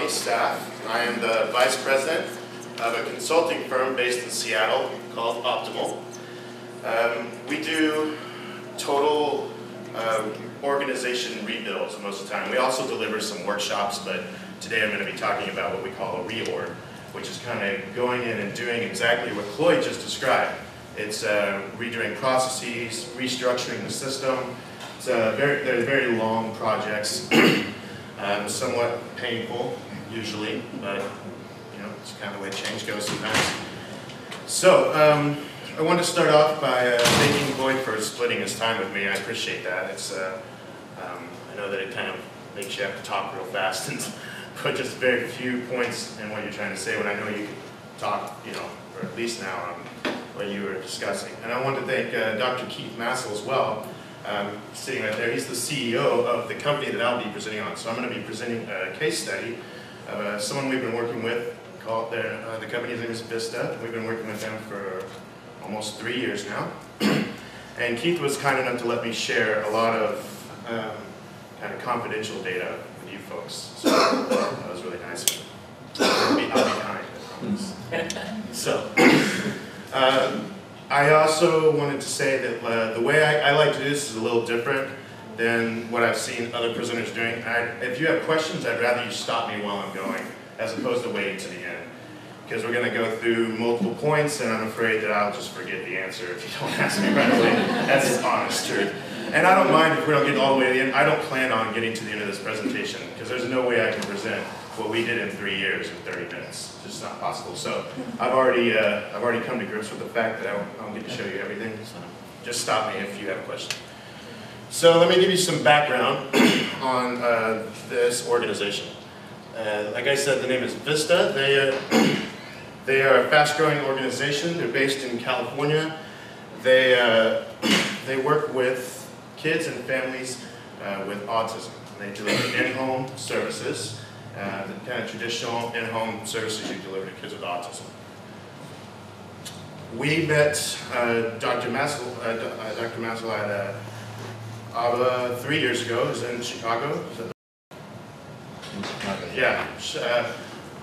Donnie staff. I am the Vice President of a consulting firm based in Seattle called Optimal. We do total organization rebuilds most of the time. We also deliver some workshops, but today I'm going to be talking about what we call a reorg, which is kind of going in and doing exactly what Chloe just described. It's redoing processes, restructuring the system. It's they're very long projects, somewhat painful usually, but you know, it's kind of the way change goes sometimes. So I want to start off by thanking Boyd for splitting his time with me. I appreciate that. It's I know that it kind of makes you have to talk real fast and put just very few points in what you're trying to say when I know you can talk, you know, or at least now on what you were discussing. And I want to thank Dr. Keith Massel as well, sitting right there. He's the CEO of the company that I'll be presenting on. So I'm going to be presenting a case study of someone we've been working with. Called the company's name is Vista. We've been working with them for almost 3 years now. And Keith was kind enough to let me share a lot of kind of confidential data with you folks. So that was really nice of him. I'll be kind, I promise. So, I also wanted to say that the way I like to do this is a little different than what I've seen other presenters doing. If you have questions, I'd rather you stop me while I'm going, as opposed to waiting to the end. Because we're going to go through multiple points, and I'm afraid that I'll just forget the answer if you don't ask me right away. That's the honest truth. And I don't mind if we don't get all the way to the end. I don't plan on getting to the end of this presentation, because there's no way I can present what we did in 3 years in 30 minutes. It's just not possible. So I've already come to grips with the fact that I don't get to show you everything. So just stop me if you have a question. So let me give you some background on this organization. Like I said, the name is Vista. They are a fast-growing organization. They're based in California. They work with kids and families with autism. They deliver in-home services, the kind of traditional in-home services you deliver to kids with autism. We met Dr. Massel at ABBA 3 years ago. It was in Chicago. Yeah,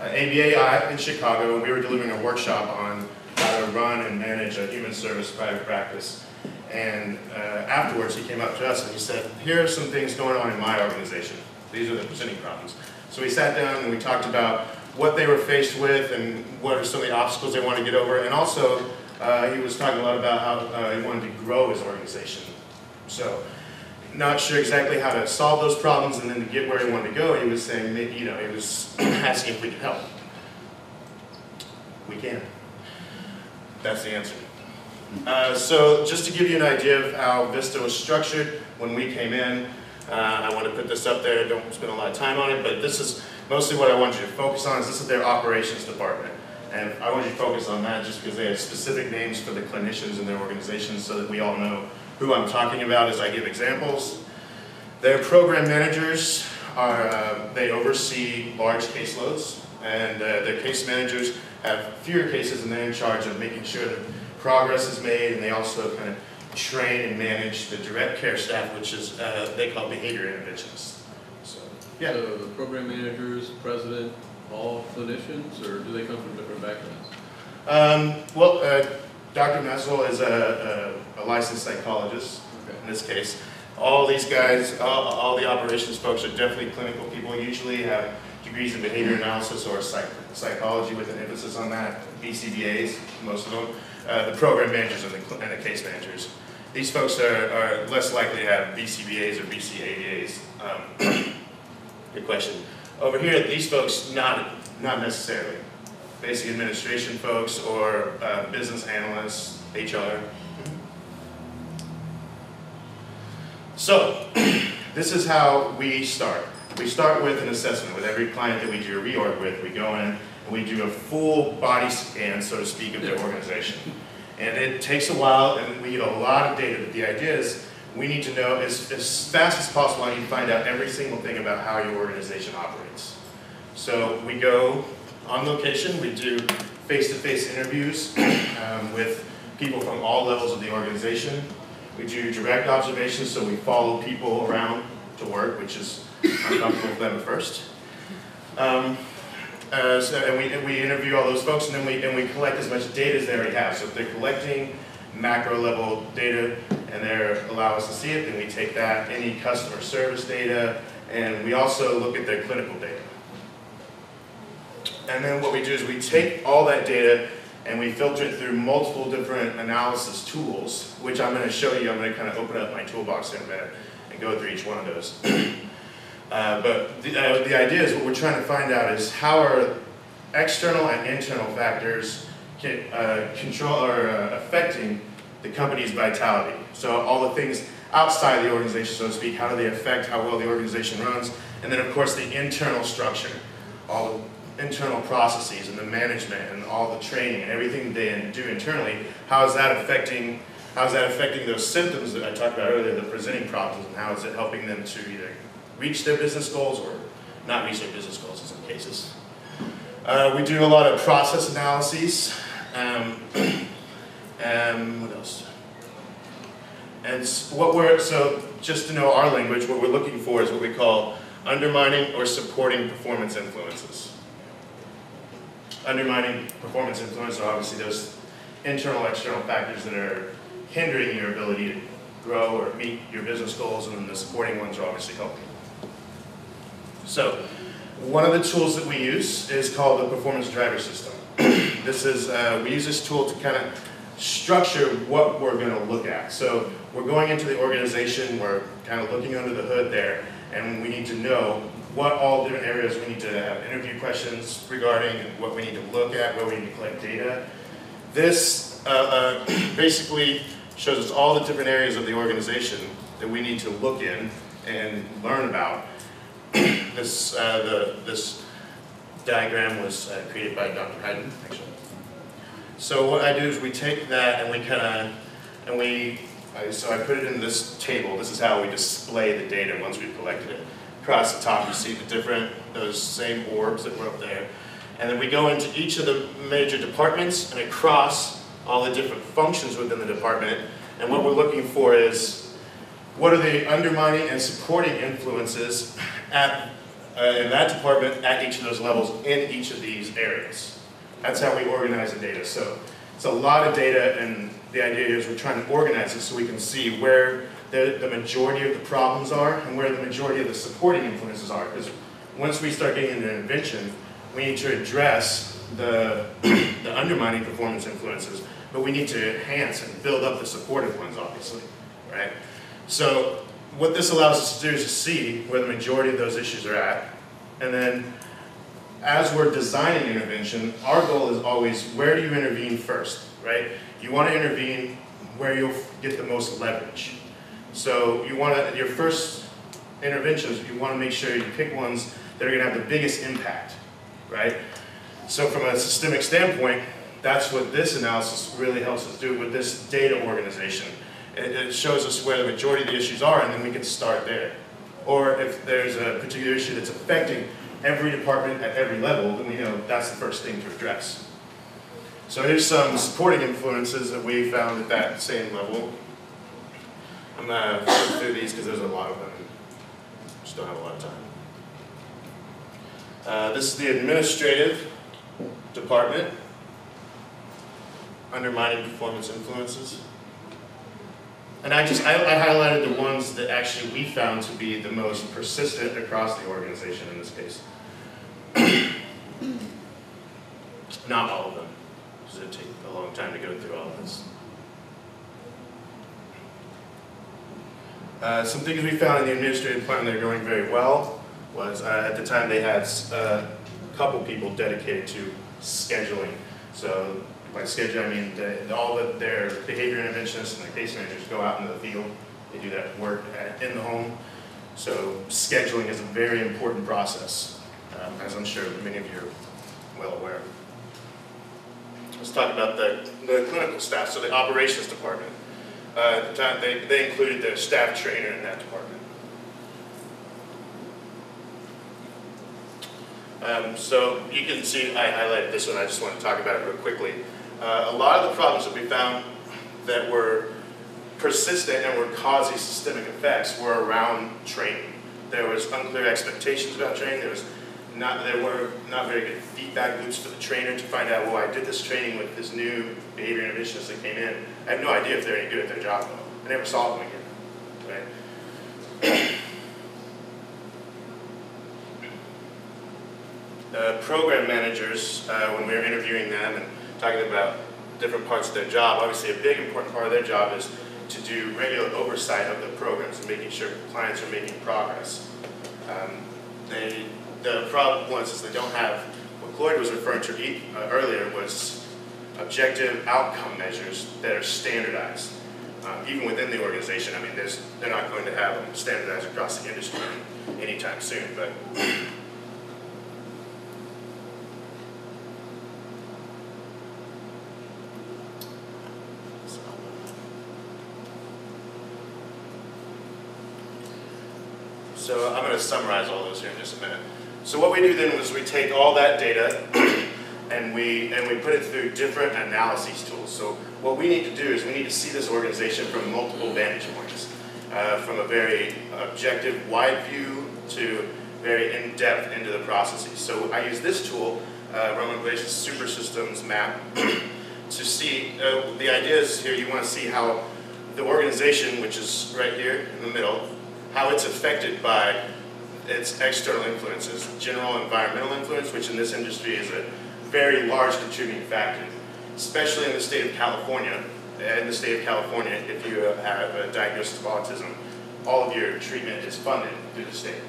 ABA in Chicago, and we were delivering a workshop on how to run and manage a human service private practice. And afterwards, he came up to us and he said, here are some things going on in my organization. These are the presenting problems. So we sat down and we talked about what they were faced with and what are some of the obstacles they want to get over. And also, he was talking a lot about how he wanted to grow his organization. So, not sure exactly how to solve those problems and then to get where he wanted to go, he was saying, you know, he was asking if we could help. We can. That's the answer. So just to give you an idea of how Vista was structured when we came in, I want to put this up there, don't spend a lot of time on it, but this is mostly what I want you to focus on. Is this is their operations department. And I want you to focus on that just because they have specific names for the clinicians in their organizations so that we all know who I'm talking about as I give examples. Their program managers they oversee large caseloads, and their case managers have fewer cases and they're in charge of making sure that progress is made, and they also kind of train and manage the direct care staff, which is they call behavior interventionists. So, yeah. So the program managers, president, all clinicians, or do they come from different backgrounds? Dr. Massel is a licensed psychologist, in this case. All these guys, all the operations folks are definitely clinical people, usually have degrees in behavior analysis or psychology with an emphasis on that, BCBAs, most of them. The program managers and the case managers. These folks are less likely to have BCBAs or BCAAs. Good question. Over here, these folks, not necessarily. Basic administration folks or business analysts, HR. So, this is how we start. We start with an assessment. With every client that we do a reorg with, we go in and we do a full body scan, so to speak, of their organization. And it takes a while, and we get a lot of data, but the idea is we need to know as fast as possible, I need to find out every single thing about how your organization operates. So we go on location, we do face-to-face interviews with people from all levels of the organization. We do direct observations, so we follow people around to work, which is uncomfortable for them at first. And we interview all those folks, and then we collect as much data as they already have. So if they're collecting macro level data and they allow us to see it, then we take that, any customer service data, and we also look at their clinical data. And then what we do is we take all that data and we filter it through multiple different analysis tools, which I'm going to show you. I'm going to kind of open up my toolbox in a minute and go through each one of those. But the idea is what we're trying to find out is how are external and internal factors control or affecting the company's vitality. So all the things outside the organization, so to speak, how do they affect how well the organization runs? And then of course the internal structure, all the internal processes and the management and all the training and everything they do internally, how is that affecting those symptoms that I talked about earlier, the presenting problems, and how is it helping them to either reach their business goals or not reach their business goals in some cases. We do a lot of process analyses. What else? And so just to know our language, what we're looking for is what we call undermining or supporting performance influences. Undermining performance influences are obviously those internal, external factors that are hindering your ability to grow or meet your business goals, and then the supporting ones are obviously helping. So, one of the tools that we use is called the performance driver system. This is, we use this tool to kind of structure what we're going to look at. So, we're going into the organization, we're kind of looking under the hood there, and we need to know what all different areas we need to have interview questions regarding, and what we need to look at, where we need to collect data. This basically shows us all the different areas of the organization that we need to look in and learn about. This diagram was created by Dr. Hayden, actually. So what I do is we take that and so I put it in this table. This is how we display the data once we've collected it. Across the top you see those same orbs that were up there. And then we go into each of the major departments and across all the different functions within the department. And what we're looking for is, what are the undermining and supporting influences in that department at each of those levels in each of these areas. That's how we organize the data. So it's a lot of data, and the idea is we're trying to organize it so we can see where the majority of the problems are and where the majority of the supporting influences are. Because once we start getting into intervention, we need to address the undermining performance influences, but we need to enhance and build up the supportive ones, obviously, right? So what this allows us to do is to see where the majority of those issues are at, and then as we're designing intervention, our goal is always, where do you intervene first, right? You want to intervene where you'll get the most leverage. So you want to, your first interventions, you want to make sure you pick ones that are going to have the biggest impact, right? So from a systemic standpoint, that's what this analysis really helps us do with this data organization. It shows us where the majority of the issues are, and then we can start there. Or if there's a particular issue that's affecting every department at every level, then we know that's the first thing to address. So here's some supporting influences that we found at that same level. I'm going to flip through these because there's a lot of them. Just don't have a lot of time. This is the administrative department, undermining performance influences. And I highlighted the ones that actually we found to be the most persistent across the organization in this case. Not all of them, because it would take a long time to go through all of this. Some things we found in the administrative department that are going very well was at the time they had a couple people dedicated to scheduling. So by schedule, I mean all of their behavior interventionists and their case managers go out into the field. They do that work in the home. So scheduling is a very important process, as I'm sure many of you are well aware. Let's talk about the clinical staff, so the operations department. At the time, they included their staff trainer in that department. So you can see, I highlighted this one, I just want to talk about it real quickly. A lot of the problems that we found that were persistent and were causing systemic effects were around training. There was unclear expectations about training, there was there were not very good feedback loops for the trainer to find out, well, I did this training with this new behavior interventionist that came in. I have no idea if they're any good at their job, though. I never saw them again, right? Program managers, when we were interviewing them and talking about different parts of their job, obviously a big important part of their job is to do regular oversight of the programs and making sure clients are making progress. The problem was they don't have, what Cloyd was referring to earlier was objective outcome measures that are standardized. Even within the organization, I mean, they're not going to have them standardized across the industry anytime soon, but so I'm going to summarize all those here in just a minute. So what we do then is we take all that data and we put it through different analyses tools. So what we need to do is we need to see this organization from multiple vantage points, from a very objective, wide view to very in-depth into the processes. So I use this tool, Roman Glacier Super Systems Map, to see, the idea is here you want to see how the organization, which is right here in the middle, how it's affected by its external influences, general environmental influence, which in this industry is a very large contributing factor, especially in the state of California. In the state of California, if you have a diagnosis of autism, all of your treatment is funded through the state.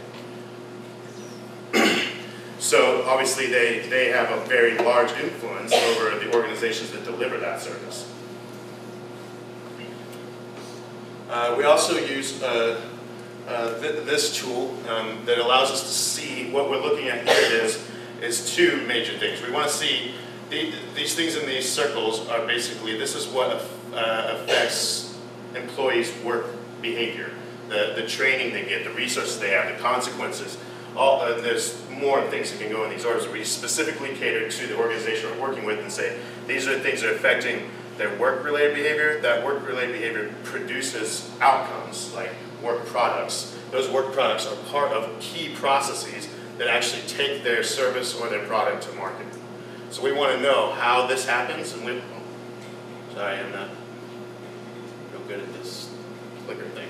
So obviously they have a very large influence over the organizations that deliver that service. We also use this tool that allows us to see what we're looking at here is two major things. We want to see these things in these circles are basically, this is what affects employees' work behavior, the training they get, the resources they have, the consequences. There's more things that can go in these orders. We specifically cater to the organization we're working with and say, these are the things that are affecting their work-related behavior. That work-related behavior produces outcomes like work products. Those work products are part of key processes that actually take their service or their product to market. So we want to know how this happens, and sorry, I'm not real good at this clicker thing.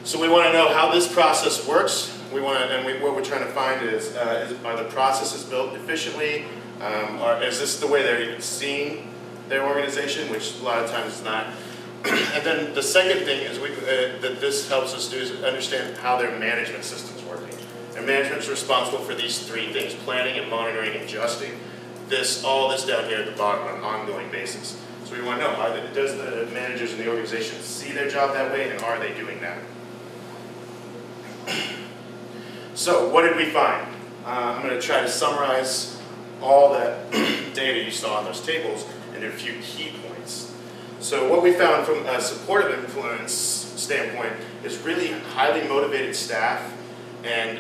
So we want to know how this process works. We want to, and what we're trying to find is are the processes built efficiently? Or is this the way they're even seeing their organization, which a lot of times is not. And then the second thing is that this helps us do is understand how their management system's working. Their management's responsible for these three things: planning and monitoring and adjusting. All this down here at the bottom on an ongoing basis. So we want to know, does the managers in the organization see their job that way, and are they doing that? So what did we find? I'm going to try to summarize all that data you saw on those tables into a few key points. So what we found from a supportive influence standpoint is really highly motivated staff and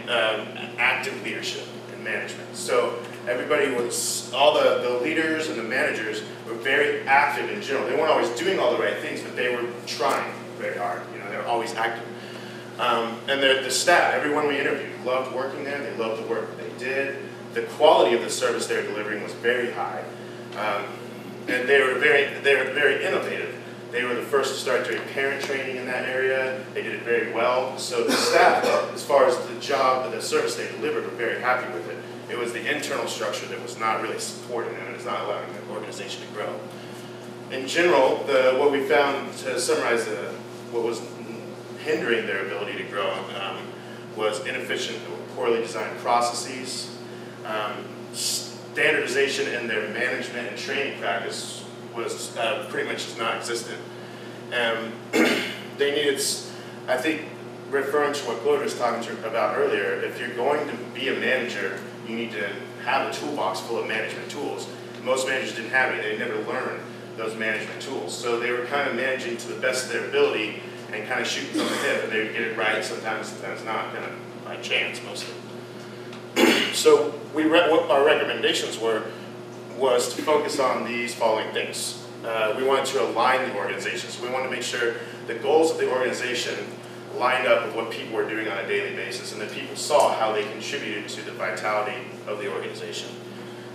active leadership and management. So everybody was, all the leaders and the managers were very active in general. They weren't always doing all the right things, but they were trying very hard. You know, they were always active. And the staff, everyone we interviewed, loved working there. They loved the work they did. The quality of the service they were delivering was very high. And they were very innovative. They were the first to start doing parent training in that area. They did it very well. So the staff, as far as the job, the service they delivered, were very happy with it. It was the internal structure that was not really supporting them, and it's not allowing the organization to grow. In general, what we found, to summarize what was hindering their ability to grow, was inefficient or poorly designed processes. Standardization in their management and training practice was pretty much non-existent. They needed, I think, referring to what Claude was talking about earlier, if you're going to be a manager, you need to have a toolbox full of management tools. Most managers didn't have it. They never learned those management tools. So they were kind of managing to the best of their ability and kind of shooting from the hip. And they would get it right sometimes not, kind of by chance mostly. So what our recommendations was to focus on these following things. We wanted to align the organization. So we wanted to make sure the goals of the organization lined up with what people were doing on a daily basis, and that people saw how they contributed to the vitality of the organization.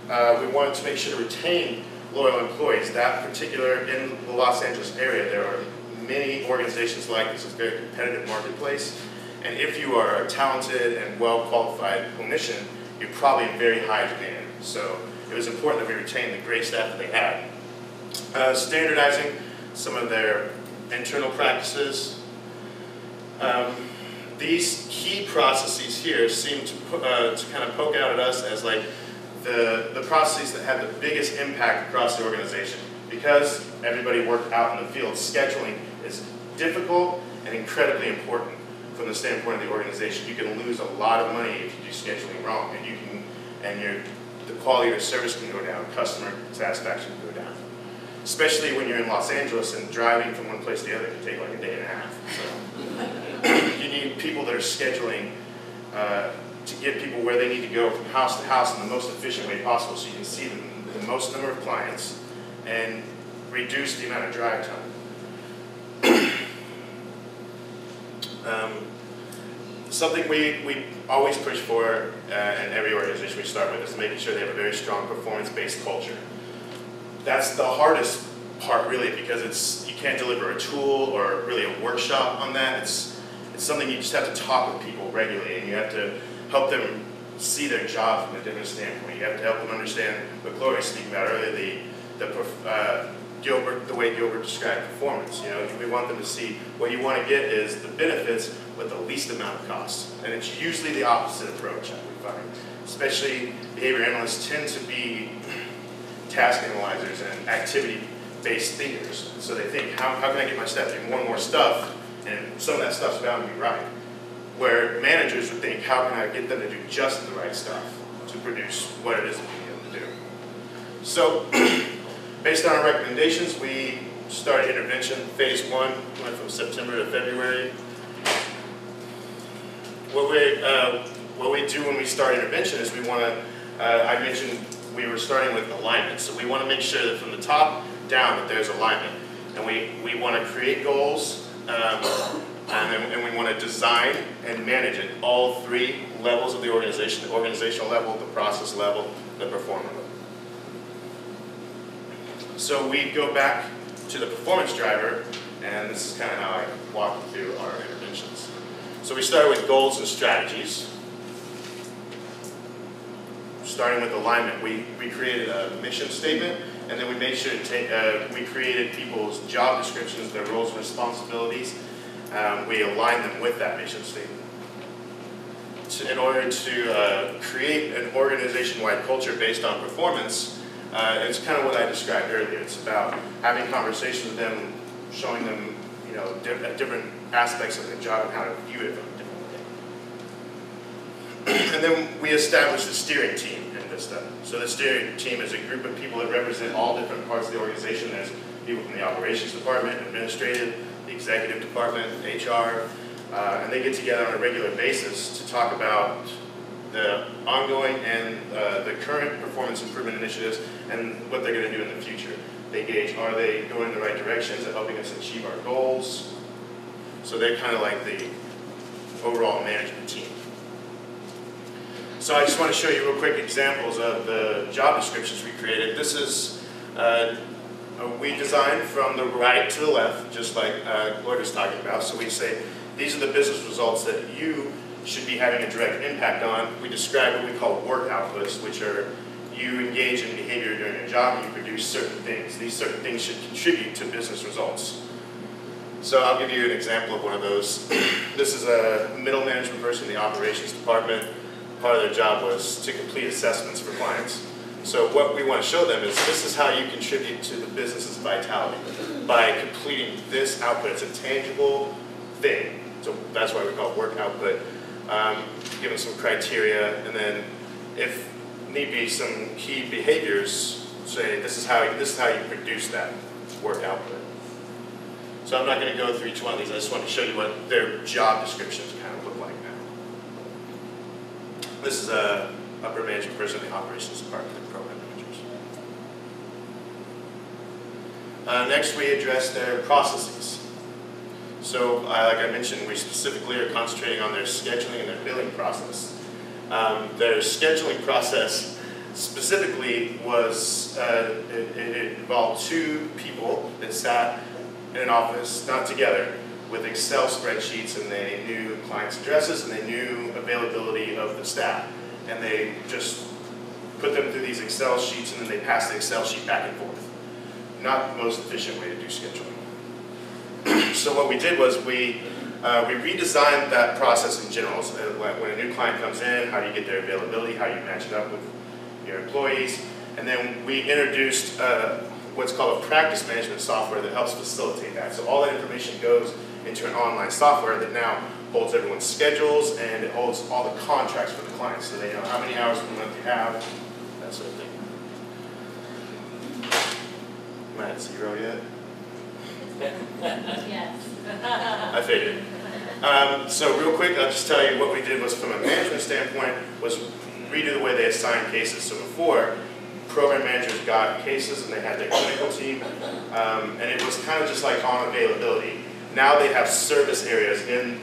We wanted to make sure to retain loyal employees. That particular, in the Los Angeles area, there are many organizations like this. It's a very competitive marketplace, and if you are a talented and well-qualified clinician, you're probably in very high demand. So it was important that we retain the great staff that they had. Standardizing some of their internal practices. These key processes here seem to kind of poke out at us as like the processes that have the biggest impact across the organization. Because everybody worked out in the field, scheduling is difficult and incredibly important from the standpoint of the organization. You can lose a lot of money if you do scheduling wrong, and the quality of your service can go down, customer satisfaction can go down. Especially when you're in Los Angeles and driving from one place to the other can take like a day and a half. So you need people that are scheduling to get people where they need to go from house to house in the most efficient way possible, so you can see the most number of clients and reduce the amount of drive time. Something we always push for in every organization we start with is making sure they have a very strong performance-based culture. That's the hardest part, really, because you can't deliver a tool or really a workshop on that. It's something you just have to talk with people regularly, and you have to help them see their job from a different standpoint. You have to help them understand what Gloria was speaking about earlier, the way Gilbert described performance. You know, we want them to see what you want to get is the benefits with the least amount of cost. And it's usually the opposite approach, we find. Especially behavior analysts tend to be task analyzers and activity-based thinkers. So they think, how can I get my staff to do more and more stuff? And some of that stuff's bound to be right. Where managers would think, how can I get them to do just the right stuff to produce what it is that we need them to do? So, based on our recommendations, we started intervention. Phase 1 went from September to February. What we do when we start intervention is we want to, I mentioned we were starting with alignment, so we want to make sure that from the top down that there's alignment. And we want to create goals, and we want to design and manage at all 3 levels of the organization: the organizational level, the process level, the performer level. So we go back to the performance driver, and this is kind of how I walk you through our interventions. So we started with goals and strategies. Starting with alignment, we created a mission statement, and then we made sure to we created people's job descriptions, their roles and responsibilities. We aligned them with that mission statement. In order to create an organization-wide culture based on performance, it's kind of what I described earlier. It's about having conversations with them, showing them, you know, different aspects of their job and how to view it from a different way. And then we established a steering team in this study. So the steering team is a group of people that represent all different parts of the organization. There's people from the operations department, administrative, the executive department, HR, and they get together on a regular basis to talk about the ongoing and the current performance improvement initiatives and what they're going to do in the future. They gauge, are they going in the right directions and helping us achieve our goals? So they're kind of like the overall management team. So I just want to show you real quick examples of the job descriptions we created. This is, we designed from the right to the left, just like Lloyd was talking about. So we say, these are the business results that you should be having a direct impact on. We describe what we call work outputs, which are you engage in behavior during your job and you produce certain things. These certain things should contribute to business results. So I'll give you an example of one of those. This is a middle management person in the operations department. Part of their job was to complete assessments for clients. So what we want to show them is this is how you contribute to the business's vitality by completing this output. It's a tangible thing. So that's why we call it work output. Give them some criteria, and then if need be some key behaviors, say this is how you produce that work output. So I'm not going to go through each one of these. I just want to show you what their job descriptions kind of look like now. This is a upper management person in the operations department, the program managers. Next, we address their processes. So like I mentioned, we specifically are concentrating on their scheduling and their billing process. Their scheduling process specifically was, it involved 2 people that sat in an office, not together, with Excel spreadsheets, and they knew clients' addresses and they knew availability of the staff. And they just put them through these Excel sheets, and then they passed the Excel sheet back and forth. Not the most efficient way to do scheduling. So what we did was we redesigned that process in general. So when a new client comes in, how do you get their availability, how you match it up with your employees, and then we introduced what's called a practice management software that helps facilitate that. So all that information goes into an online software that now holds everyone's schedules, and it holds all the contracts for the clients, so they know how many hours per month you have, that sort of thing. Am I at 0 yet? Yes. I figured. So real quick, I'll just tell you what we did was, from a management standpoint, was redo the way they assign cases. So before, program managers got cases and they had their clinical team, and it was kind of just like on availability. Now they have service areas in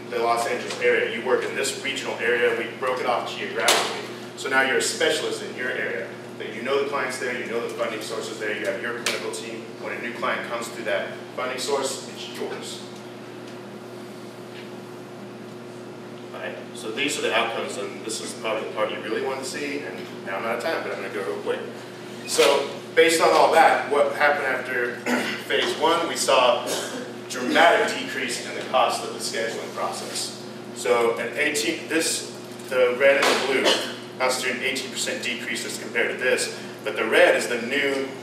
the Los Angeles area. You work in this regional area. We broke it off geographically. So now you're a specialist in your area. That you know the clients there, you know the funding sources there, you have your clinical team. When a new client comes through that funding source, it's yours. Alright, so these are the outcomes, and this is probably the part you really want to see, and now I'm out of time, but I'm going to go real quick. So, based on all that, what happened after phase 1, we saw dramatic decrease in the cost of the scheduling process. So, the red and the blue constitute an 18% decrease as compared to this, but the red is the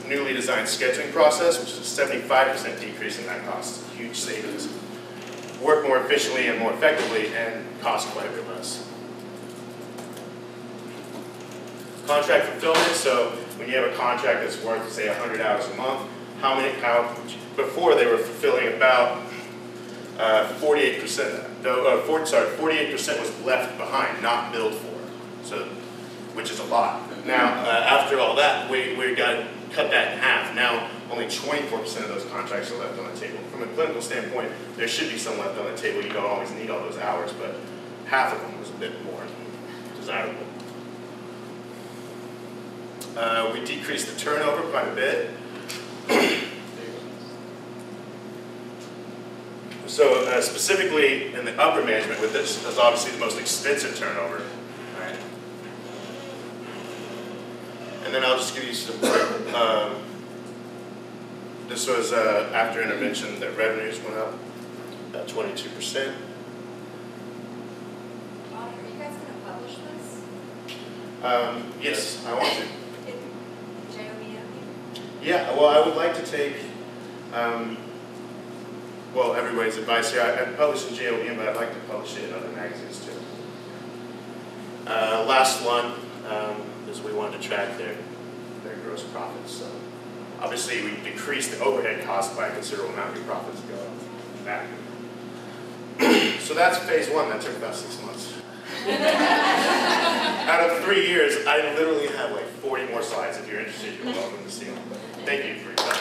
newly designed scheduling process, which is a 75% decrease in that cost. Huge savings. Work more efficiently and more effectively, and cost quite a bit less. Contract fulfillment, so when you have a contract that's worth, say, 100 hours a month, before they were fulfilling about 48% was left behind, not billed for, so, which is a lot. Now, after all that, we got to cut that in half. Now, only 24% of those contracts are left on the table. From a clinical standpoint, there should be some left on the table. You don't always need all those hours, but half of them was a bit more desirable. We decreased the turnover quite a bit. So specifically in the upper management, with this is obviously the most extensive turnover. Right. And then I'll just give you some this was after intervention that revenues went up about 22%. Are you guys going to publish this? Yes, I want to. OBM? Yeah, well, I would like to take, well, everybody's advice here. I publish in OBM, but I'd like to publish it in other magazines too. Last one is we wanted to track their gross profits. So obviously, we decreased the overhead cost by a considerable amount. Your profits go back. So that's phase 1. That took about 6 months. Out of 3 years, I literally have like 40 more slides. If you're interested, you're welcome to see them. But thank you for your time.